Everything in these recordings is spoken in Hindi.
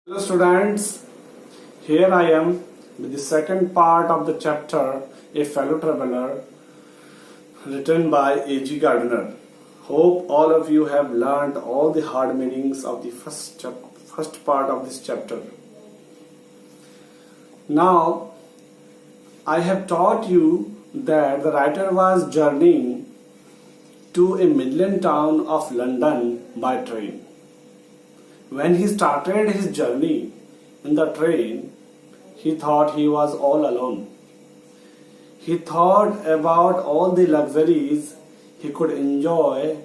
Hello students, here I am with the second part of the chapter A Fellow Traveler written by A.G. Gardner. Hope all of you have learned all the hard meanings of the first part of this chapter. Now, I have taught you that the writer was journeying to a Midland town of London by train. When he started his journey in the train, he thought he was all alone. He thought about all the luxuries he could enjoy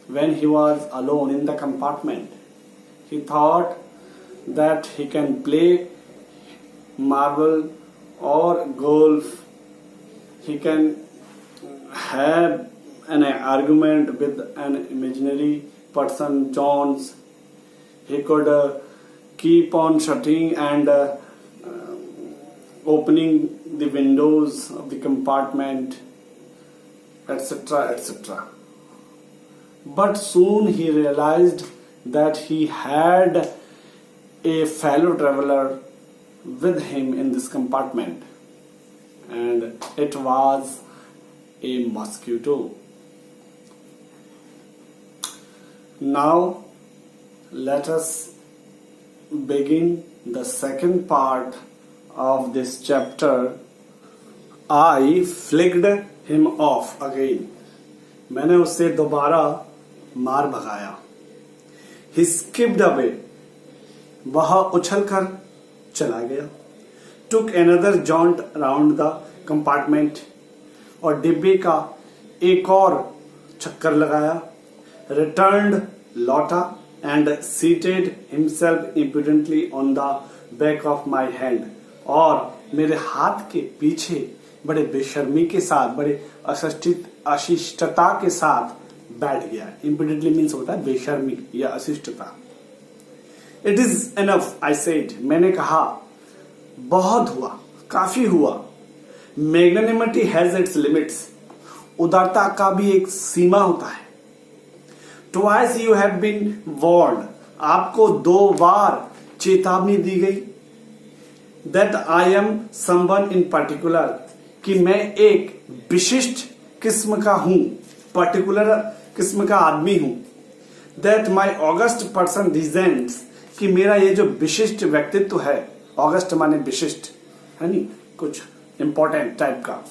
when he was alone in the compartment. He thought that he can play marble or golf. He can have an argument with an imaginary person, Jones. He could keep on shutting and opening the windows of the compartment, etc., etc. But soon he realized that he had a fellow traveler with him in this compartment, and it was a mosquito. Now, let us begin the second part of this chapter. I flicked him off again. मैंने उससे दोबारा मार भगाया. He skipped away. वह उछलकर चला गया. Took another jaunt round the compartment. और डिब्बे का एक और चक्कर लगाया. Returned, लौटा and seated himself impudently on the back of my hand. और मेरे हाथ के पीछे बड़े बेशर्मी के साथ, बड़े अशिष्टता के साथ बैठ गया. Impudently means होता है बेशर्मी या अशिष्टता. It is enough, I said. मैंने कहा बहुत हुआ, काफी हुआ. Magnanimity has its limits. उदारता का भी एक सीमा होता है. Twice you have been warned. आपको 2 बार चेतावनी दी गई. That I am someone in particular. कि मैं एक विशिष्ट किस्म का हूं, पर्टिकुलर किस्म का आदमी हूं. That my august person resents. कि मेरा ये जो विशिष्ट व्यक्तित्व है, ऑगस्ट माने विशिष्ट है नहीं, कुछ इंपॉर्टेंट टाइप का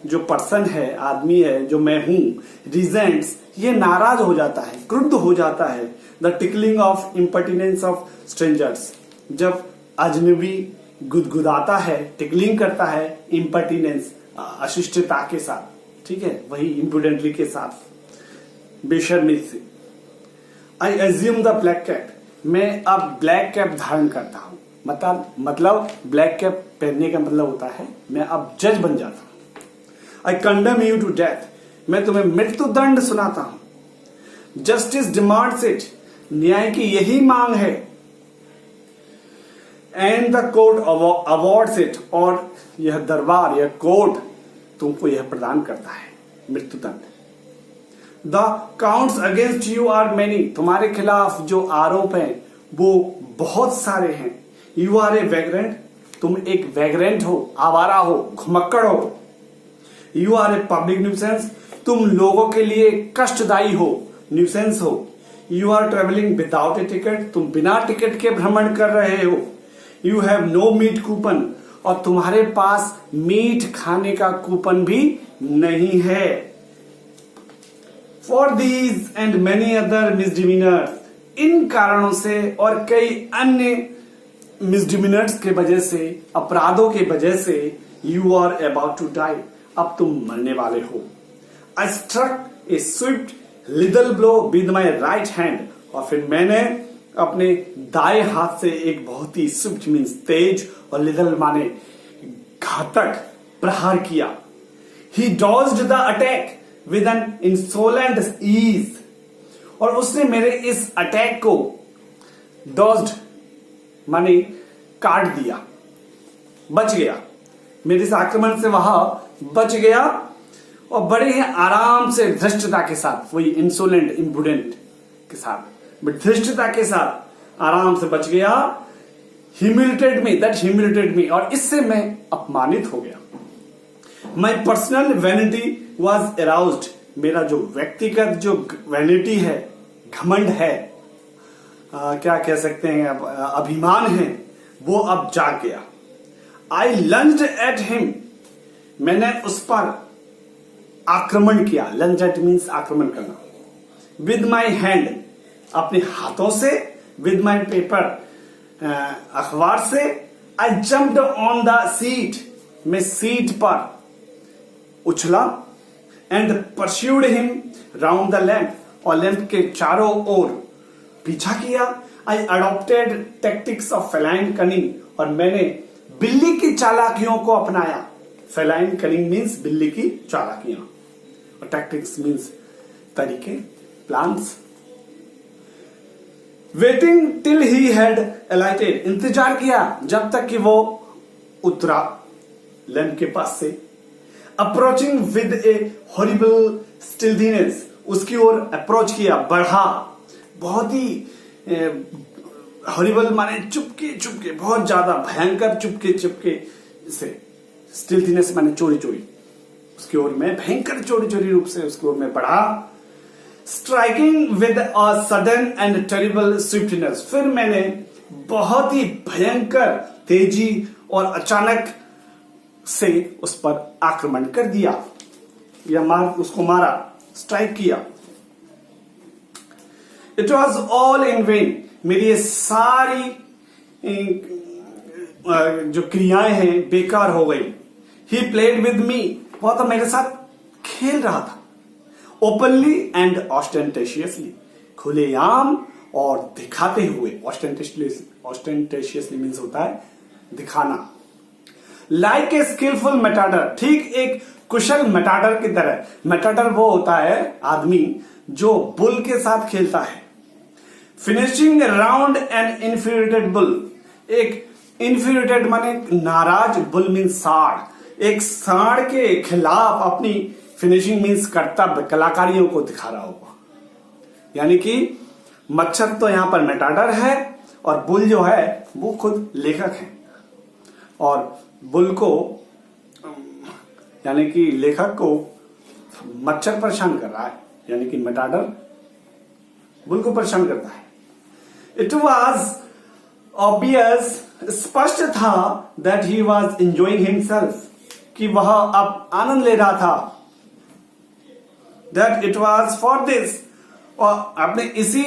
जो पर्सन है, आदमी है, जो मैं हूं, रिजेंट्स, ये नाराज हो जाता है, क्रुद्ध हो जाता है. The tickling of impertinence of strangers. जब अजनबी गुदगुदाता है, टिकलिंग करता है, इम्पर्टिनेंस अशिष्टता के साथ, ठीक है, वही इम्प्रूडेंटली के साथ, बेशर्मी से. I assume the black cap. मैं अब ब्लैक कैप धारण करता हूं. मतलब ब्लैक कैप पहनने का मतलब होता है मैं अब जज बन जाता हूं. I condemn you to death. मैं तुम्हें मृत्यु दंड सुनाता हूं. Justice demands it. न्याय की यही मांग है. And the court awards it. और यह दरबार, यह कोर्ट तुमको यह प्रदान करता है, मृत्यु दंड. The counts against you are many. तुम्हारे खिलाफ जो आरोप हैं वो बहुत सारे हैं. You are a vagrant. तुम एक वैग्रेंट हो, आवारा हो, घुमक्कड़ हो. You are a public nuisance. तुम लोगों के लिए कष्टदायी हो, न्यूसेंस हो. You are traveling without a ticket. तुम बिना टिकट के भ्रमण कर रहे हो. You have no meat coupon. और तुम्हारे पास मीट खाने का कूपन भी नहीं है. For these and many other misdemeanors. इन कारणों से और कई अन्य misdemeanors के वजह से, अपराधों के वजह से, you are about to die. अब तुम मरने वाले हो. I struck a swift lethal blow with my right hand. और फिर मैंने अपने दाएं हाथ से एक बहुत ही स्विफ्ट मीन्स तेज और lethal माने घातक प्रहार किया. He dodged the attack with an insolent ease. और उसने मेरे इस अटैक को dodged माने काट दिया, बच गया. मेरे इस आक्रमण से वह बच गया और बड़े ही आराम से धृष्टता के साथ, वही इंसोलेंट इम्प्रूडेंट के साथ, बट धृष्टता के साथ आराम से बच गया. ह्यूमिलेटेड मी, दैट ह्यूमिलेटेड मी, और इससे मैं अपमानित हो गया। My personal vanity was aroused, मेरा जो व्यक्तिगत जो वैनिटी है, घमंड है, क्या कह सकते हैं, अभिमान है, वो अब जाग गया। आई लंज्ड एट हिम, मैंने उस पर आक्रमण किया। लंज एट मीन्स आक्रमण करना। विद माई हैंड, अपने हाथों से। विद माई पेपर, अखबार से। I jumped on the seat, मैं सीट पर उछला। And pursued him round the lamp, और लैंप के चारों ओर पीछा किया। I adopted tactics of feline cunning, और मैंने बिल्ली की चालाकियों को अपनाया। फेलाइन कनिंग मीन्स बिल्ली की चालाकियां, और टैक्टिक्स मीन्स तरीके, plans. Waiting till he had अलाइटेड, इंतजार किया जब तक कि वो उतरा लैंप के पास से। अप्रोचिंग विद ए हॉरिबल स्टिल्थीनेस, उसकी ओर अप्रोच किया, बढ़ा, बहुत ही हॉरिबल माने चुपके चुपके, बहुत ज्यादा भयंकर चुपके चुपके से। स्टिल्थीनेस माने चोरी चोरी, उसकी ओर में भयंकर चोरी चोरी रूप से उसकी ओर में बढ़ा। Striking with a sudden and terrible swiftness, फिर मैंने बहुत ही भयंकर तेजी और अचानक से उस पर आक्रमण कर दिया, या उसको मारा, स्ट्राइक किया। It was all in when, मेरी ये सारी जो क्रियाएं हैं बेकार हो गई। ही प्लेड विद मी, वो तो मेरे साथ खेल रहा था। ओपनली एंड ऑस्टेंटेशियसली, खुलेआम और दिखाते हुए। ऑस्टेंटेशियसली मीन्स होता है दिखाना। लाइक ए स्किलफुल मेटाडर, ठीक एक कुशल मेटाडर की तरह। मेटाडर वो होता है आदमी जो बुल के साथ खेलता है। फिनिशिंग राउंड एन इन्फ्यूरिटेड बुल, एक इन्फ्यूरिटेड माने नाराज, बुल मीन्स साड़, एक साड़ के खिलाफ अपनी फिनिशिंग मीन्स कर्तव्य, कलाकारियों को दिखा रहा होगा। यानी कि मच्छर तो यहां पर मेटाडर है, और बुल जो है वो खुद लेखक है, और बुल को यानी कि लेखक को मच्छर परेशान कर रहा है, यानी कि मेटाडर बुल को परेशान करता है। इट वॉज ऑब्वियस, स्पष्ट था, that he was enjoying himself, कि वह अब आनंद ले रहा था। That it was for this, और अपने इसी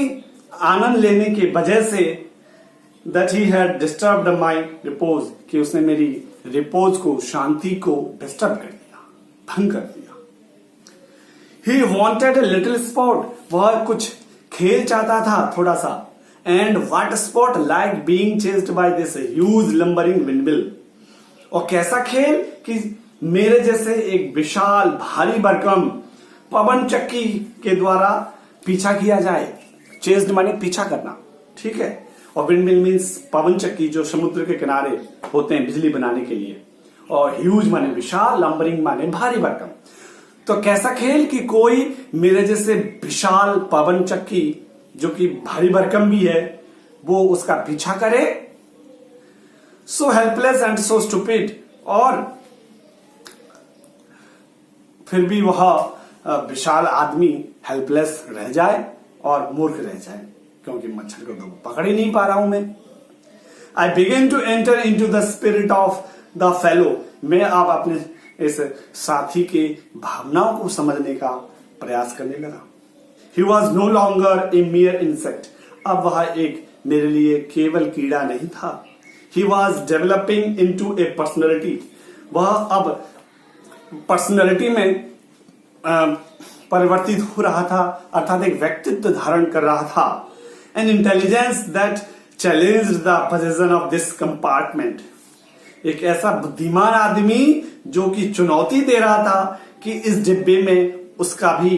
आनंद लेने की वजह से, that he had disturbed my repose, कि उसने मेरी रिपोज को, शांति को डिस्टर्ब कर दिया, भंग कर दिया। He wanted a little sport, वह कुछ खेल चाहता था थोड़ा सा। And what sport, like being chased by this huge lumbering windmill, और कैसा खेल कि मेरे जैसे एक विशाल भारी भरकम पवन चक्की के द्वारा पीछा किया जाए। चेस्ड माने पीछा करना, ठीक है, और विंडमिल मीन्स पवन चक्की जो समुद्र के किनारे होते हैं बिजली बनाने के लिए, और ह्यूज माने विशाल, लंबरिंग माने भारी भरकम। तो कैसा खेल कि कोई मेरे जैसे विशाल पवन चक्की जो कि भारी भरकम भी है, वो उसका पीछा करे। So helpless and so stupid, और फिर भी वह विशाल आदमी हेल्पलेस रह जाए और मूर्ख रह जाए, क्योंकि मच्छर को तो पकड़ ही नहीं पा रहा हूं मैं। I begin to enter into the spirit of the fellow, मैं अब अपने इस साथी के भावनाओं को समझने का प्रयास करने लगा। He was no longer a mere insect, अब वह एक मेरे लिए केवल कीड़ा नहीं था। He was developing into a personality, वह अब पर्सनैलिटी में परिवर्तित हो रहा था, अर्थात एक व्यक्तित्व धारण कर रहा था। N intelligence that challenged the position of this compartment, एक ऐसा बुद्धिमान आदमी जो कि चुनौती दे रहा था कि इस डिब्बे में उसका भी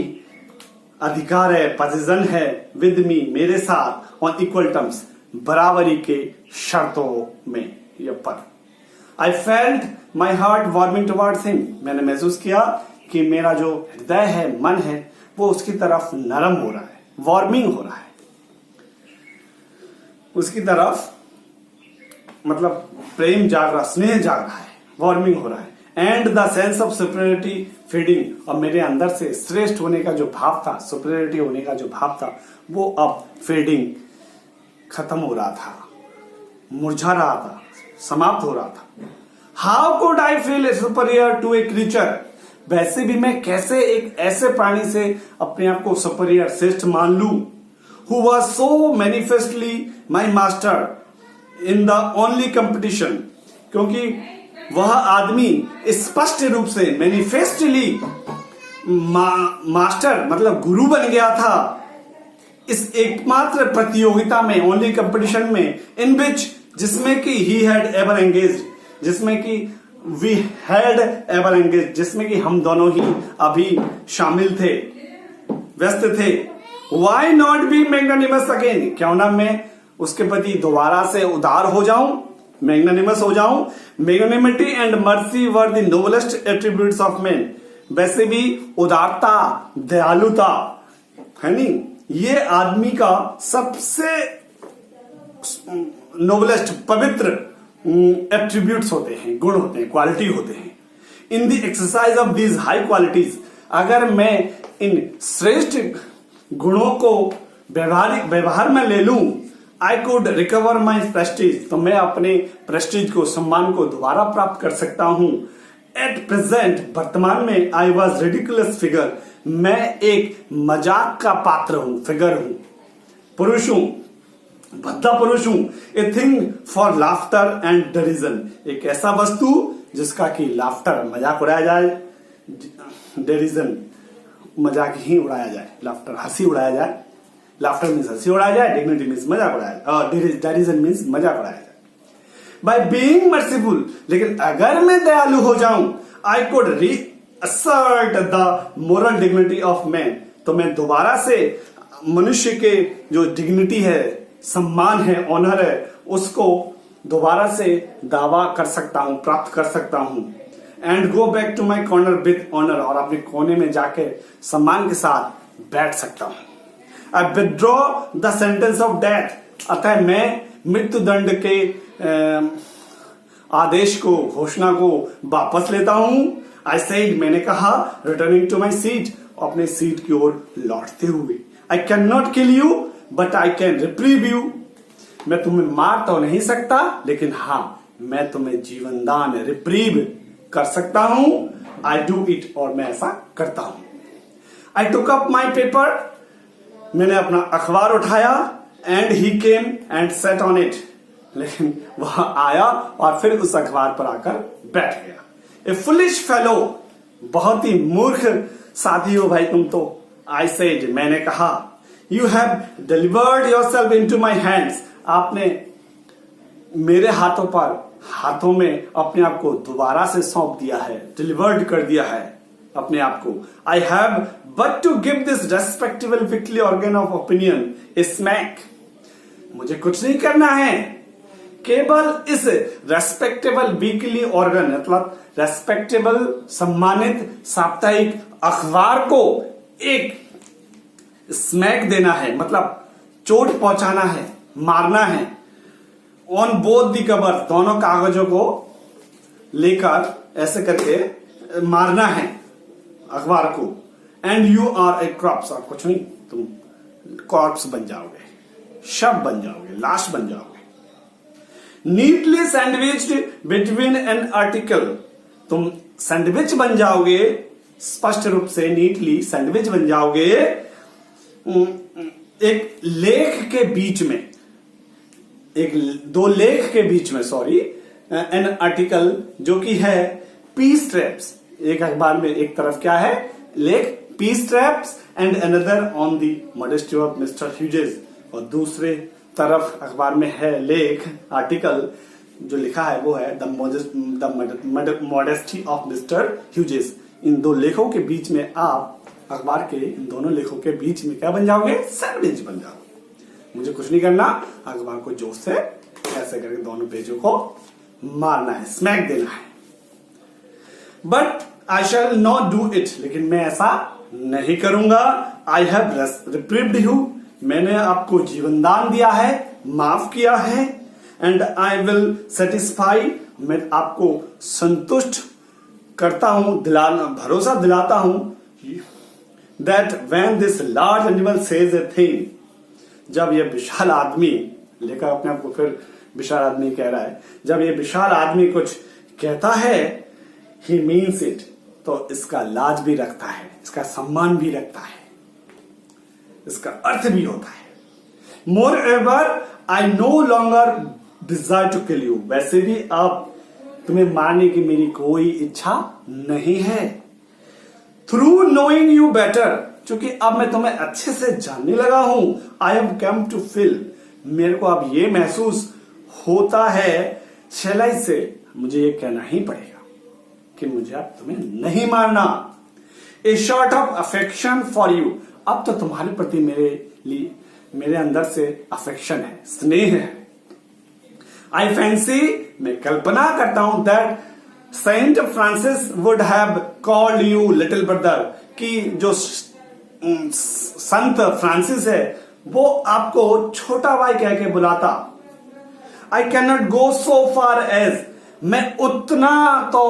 अधिकार है, पोजीशन है, विद मी, मेरे साथ, ऑन इक्वल टर्म्स, बराबरी के शर्तों में, ये पर। I felt my heart warming towards him, मैंने महसूस किया कि मेरा जो हृदय है, मन है, वो उसकी तरफ नरम हो रहा है, वार्मिंग हो रहा है, उसकी तरफ मतलब प्रेम जाग रहा, स्नेह जाग रहा है, वार्मिंग हो रहा है। And the sense of superiority feeding, और मेरे अंदर से श्रेष्ठ होने का जो भाव था, सुपीरियरिटी होने का जो भाव था, वो अब फीडिंग खत्म हो रहा था, मुरझा रहा था, समाप्त हो रहा था। How could I feel superior to a creature, वैसे भी मैं कैसे एक ऐसे प्राणी से अपने आप को सुपीरियर, श्रेष्ठ मान लूं, who was so manifestly my master in the only competition, क्योंकि वह आदमी स्पष्ट रूप से मैनिफेस्टली मास्टर मतलब गुरु बन गया था इस एकमात्र प्रतियोगिता में, ओनली कंपटीशन में, इन विच, जिसमें कि ही हैड एवर एंगेज, जिसमें कि वी हैड एवर एंगेज, जिसमें कि हम दोनों ही अभी शामिल थे, व्यस्त थे। Why not be magnanimous again, क्यों ना मैं उसके प्रति दोबारा से उदार हो जाऊं, मैग्नानिमस हो जाऊं। Magnanimity and mercy were the noblest attributes of man, वैसे भी उदारता, दयालुता है नहीं, ये आदमी का सबसे नोबलेस्ट, पवित्र एट्रीब्यूट्स होते हैं, गुण होते हैं, क्वालिटी होते हैं। In the exercise of these high qualities, अगर मैं इन श्रेष्ठ गुणों को व्यवहार में ले लूं, I could recover my Prestige, तो मैं अपने प्रेस्टीज को, सम्मान को दोबारा प्राप्त कर सकता हूं। एट प्रेजेंट, वर्तमान में, आई वॉज रिडिकुलस फिगर, मैं एक मजाक का पात्र हूं, फिगर हूं, पुरुष हूं, भद्दा पुरुष हूं। A thing for laughter and derision, एक ऐसा वस्तु जिसका कि लाफ्टर, मजाक उड़ाया जाए, डेरिजन मजाक ही उड़ाया जाए, लाफ्टर हंसी उड़ाया जाए, लाफ्टर मीन्स हंसी उड़ाया जाए, डिग्निटी मीन्स मजाक उड़ाया जाए, और डेरिजन मीन्स मजाक उड़ाया जाए। बाय बीइंग मर्सीफुल, लेकिन अगर मैं दयालु हो जाऊं, I could reassert the moral dignity of man, तो मैं दोबारा से मनुष्य के जो डिग्निटी है, सम्मान है, ऑनर है, उसको दोबारा से दावा कर सकता हूं, प्राप्त कर सकता हूं। And go back to my corner with honour, और अपने कोने में जाके सम्मान के साथ बैठ सकता हूं। I withdraw the sentence of death, अतः मैं मृत्यु दंड के आदेश को, घोषणा को वापस लेता हूं। आई सेड, मैंने कहा, रिटर्निंग टू माई सीट, अपने सीट की ओर लौटते हुए। आई can not kill you but I can reprieve you, मैं तुम्हें मार तो नहीं सकता, लेकिन हां, मैं तुम्हें जीवन दान, रिप्रीव कर सकता हूं। आई डू इट, और मैं ऐसा करता हूं। आई टुक अप माई पेपर, मैंने अपना अखबार उठाया, and he came and set on it, लेकिन वह आया और फिर उस अखबार पर आकर बैठ गया। ए फुलिश फेलो, बहुत ही मूर्ख साथी हो भाई तुम तो। आई सेड, मैंने कहा, you have delivered yourself into my hands, आपने मेरे हाथों में अपने आप को दोबारा से सौंप दिया है, डिलीवर्ड कर दिया है अपने आप को। I have but to give this respectable weekly organ of opinion a smack, मुझे कुछ नहीं करना है, केवल इस रेस्पेक्टेबल वीकली ऑर्गन, मतलब रेस्पेक्टेबल, सम्मानित साप्ताहिक अखबार को एक स्मैक देना है, मतलब चोट पहुंचाना है, मारना है। ऑन बोथ दी कवर, दोनों कागजों को लेकर ऐसे करके मारना है अखबार को। And you are a corpse, और कुछ नहीं, तुम कॉर्प्स बन जाओगे, शव बन जाओगे, लाश बन जाओगे। Neatly sandwiched between an article, तुम सैंडविच बन जाओगे, स्पष्ट रूप से नीटली सैंडविच बन जाओगे एक लेख के बीच में, दो लेख के बीच में, सॉरी, एन आर्टिकल, जो कि है पीस ट्रैप्स, एक अखबार में एक तरफ क्या है, लेख peace traps, and another on the modesty of mister Hughes, और दूसरे तरफ अखबार में है लेख, आर्टिकल, जो लिखा है वो है the modesty of mister Hughes. इन दो लेखों के बीच में आप, अखबार के इन दोनों लेखों के बीच में क्या बन जाओगे, सैंडविच बन जाओगे। मुझे कुछ नहीं करना, अखबार को जोर से ऐसे करके दोनों पेजों को मारना है, स्मैक देना है। But I shall not do it, लेकिन मैं ऐसा नहीं करूंगा। आई हैव रिप्रीव्ड यू, मैंने आपको जीवन दान दिया है, माफ किया है। एंड आई विल सेटिस्फाई, मैं आपको संतुष्ट करता हूं, भरोसा दिलाता हूं that when this large animal says a thing, जब यह विशाल आदमी, लेकर अपने आप को फिर विशाल आदमी कह रहा है, जब ये विशाल आदमी कुछ कहता है, ही मीन्स इट, तो इसका लाज भी रखता है, इसका सम्मान भी रखता है, इसका अर्थ भी होता है। More ever I no longer desire to kill you, वैसे भी अब तुम्हें मारने की मेरी कोई इच्छा नहीं है। थ्रू नोइंग यू बेटर, क्योंकि अब मैं तुम्हें अच्छे से जानने लगा हूं, I have come to feel, मेरे को अब ये महसूस होता है, शैलाई से मुझे ये कहना ही पड़ेगा कि मुझे अब तुम्हें नहीं मारना। ए short of affection for you, अब तो तुम्हारे प्रति मेरे अंदर से अफेक्शन है, स्नेह है। आई फैंसी, मैं कल्पना करता हूं that saint Francis would have called you little brother, कि जो संत फ्रांसिस है वो आपको छोटा भाई कह के बुलाता। I can not go so far as, मैं उतना तो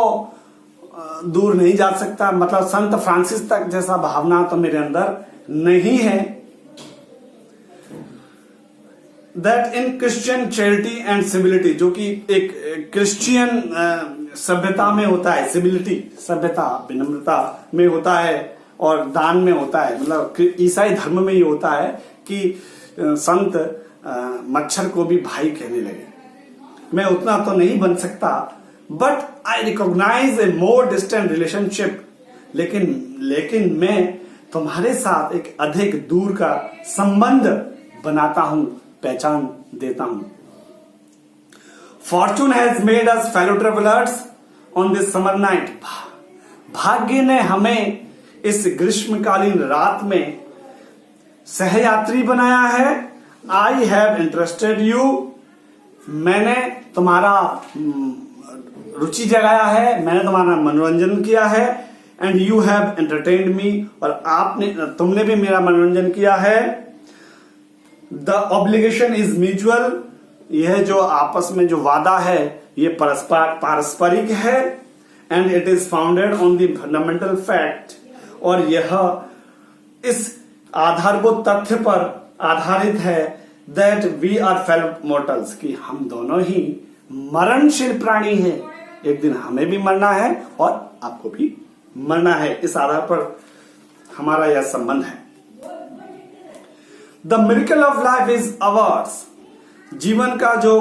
दूर नहीं जा सकता, मतलब संत फ्रांसिस तक जैसा भावना तो मेरे अंदर नहीं है। That in Christian charity and civility, जो कि एक क्रिश्चियन सभ्यता में होता है, सिविलिटी सभ्यता विनम्रता में होता है और दान में होता है, मतलब ईसाई धर्म में ये होता है कि संत मच्छर को भी भाई कहने लगे। मैं उतना तो नहीं बन सकता, but I recognize a more distant relationship, लेकिन मैं तुम्हारे साथ एक अधिक दूर का संबंध बनाता हूं, पहचान देता हूं। Fortune has made us fellow travellers on this summer night, भाग्य ने हमें इस ग्रीष्मकालीन रात में सहयात्री बनाया है। आई हैव इंटरेस्टेड यू, मैंने तुम्हारा रुचि जगाया है, मैंने तुम्हारा मनोरंजन किया है। एंड यू हैव एंटरटेन्ड मी, और तुमने भी मेरा मनोरंजन किया है। द ऑब्लिगेशन इज म्यूचुअल, यह जो आपस में जो वादा है ये पारस्परिक है। And it is founded on the fundamental fact, और यह इस आधारभूत तथ्य पर आधारित है that we are fellow mortals, कि हम दोनों ही मरणशील प्राणी हैं, एक दिन हमें भी मरना है और आपको भी मरना है। इस आधार पर हमारा यह संबंध है। The miracle of life is ours, जीवन का जो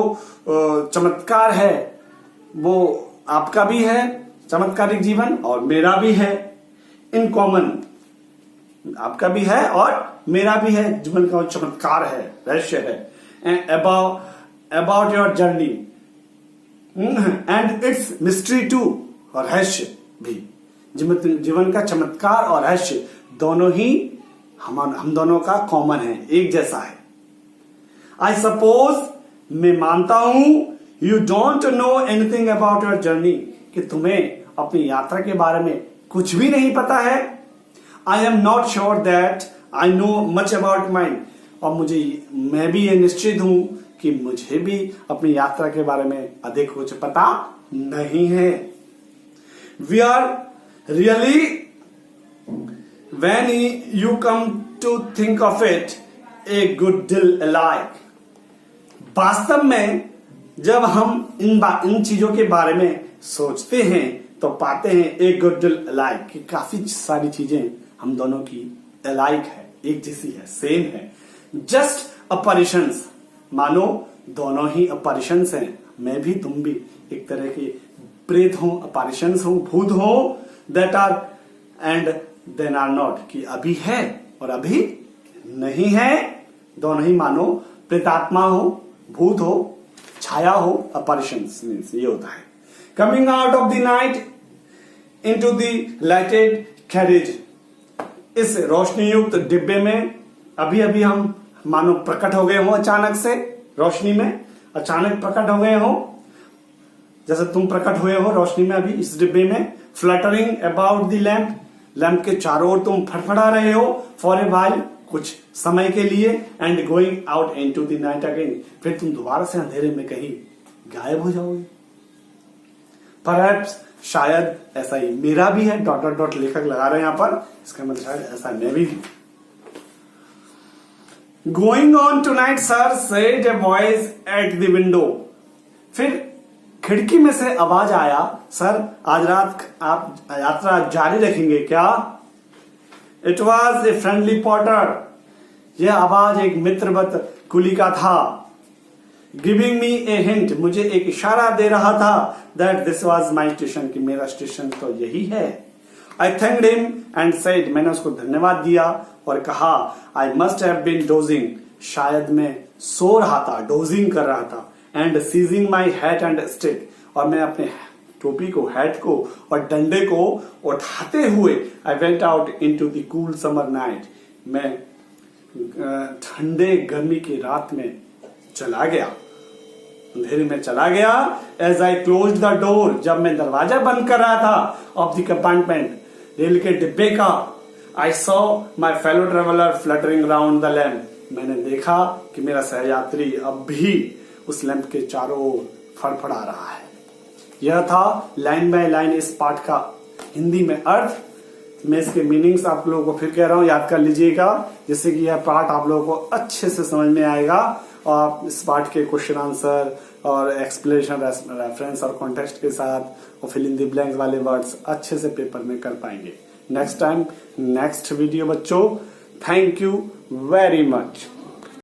चमत्कार है वो आपका भी है, चमत्कारिक जीवन, और मेरा भी है। इन कॉमन, आपका भी है और मेरा भी है, जीवन का चमत्कार है, रहस्य है। About your journey and its mystery too, और रहस्य भी, जीवन का चमत्कार और रहस्य दोनों ही हम दोनों का कॉमन है, एक जैसा है। आई सपोज, मैं मानता हूं, you don't know anything about your journey, कि तुम्हें अपनी यात्रा के बारे में कुछ भी नहीं पता है। I am not sure that I know much about mind, और मैं भी ये निश्चित हूं कि मुझे भी अपनी यात्रा के बारे में अधिक कुछ पता नहीं है। We are really, when you come to think of it, a good deal alike, वास्तव में जब हम इन चीजों के बारे में सोचते हैं तो पाते हैं एक गुड डील अलाइक, कि काफी सारी चीजें हम दोनों की अलाइक है, एक जैसी है, सेम है। जस्ट अपरिशंस, मानो दोनों ही अपरिशंस हैं, मैं भी तुम भी एक तरह के प्रेत हो, अपरिशंस हो, भूत हो, that are and then are not, कि अभी है और अभी नहीं है, दोनों ही मानो प्रेतात्मा हो, भूत हो, छाया हो, अपरिशंस मीन्स ये होता है। Coming out of the night into the lighted carriage, इस रोशनी युक्त डिब्बे में अभी अभी हम मानो प्रकट हो गए हो, अचानक से रोशनी में अचानक प्रकट हो गए हो, जैसे तुम प्रकट हुए हो रोशनी में अभी इस डिब्बे में। Fluttering about the lamp, lamp के चारों ओर तुम फड़फड़ा रहे हो। फॉर ए वाइल, कुछ समय के लिए and going out into the night again, फिर तुम दोबारा से अंधेरे में कहीं गायब हो जाओगे। परहैप्स शायद ऐसा ही मेरा भी है, डॉट डॉट डॉट लेखक लगा रहे हैं यहां पर, इसका मतलब शायद ऐसा मैं भी हूं। Going on tonight sir said a voice at the window, फिर खिड़की में से आवाज आया, सर आज रात आप यात्रा जारी रखेंगे क्या? It was a friendly Potter, यह आवाज एक मित्रवत कुली का था। गिविंग मी ए हिंट, मुझे एक इशारा दे रहा था, that this was my station, कि मेरा स्टेशन तो यही है। I thanked him and said, मैंने उसको धन्यवाद दिया और कहा, I must have been dozing, शायद मैं सो रहा था, डोजिंग कर रहा था। And seizing my hat and stick, और मैं अपने टोपी को, हैट को और डंडे को उठाते हुए I went out into the cool summer night, मैं ठंडे गर्मी की रात में चला गया, अंधेरे में चला गया। As I close the door, जब मैं दरवाजा बंद कर रहा था ऑफ द कंपार्टमेंट, रेल के डिब्बे का, I saw my fellow traveller fluttering round the lamp, मैंने देखा कि मेरा सहयात्री अब भी उस लैंप के चारों ओर फड़फड़ा रहा है। यह था लाइन बाय लाइन इस पाठ का हिंदी में अर्थ। मैं इसके मीनिंग्स आप लोगों को फिर कह रहा हूं, याद कर लीजिएगा, जिससे कि यह पाठ आप लोगों को अच्छे से समझ में आएगा और आप इस पाठ के क्वेश्चन आंसर और एक्सप्लेनेशन, रेफरेंस और कॉन्टेक्स्ट के साथ और फिल इन द ब्लैंक्स वाले वर्ड्स अच्छे से पेपर में कर पाएंगे। नेक्स्ट टाइम नेक्स्ट वीडियो बच्चों। Thank you very much.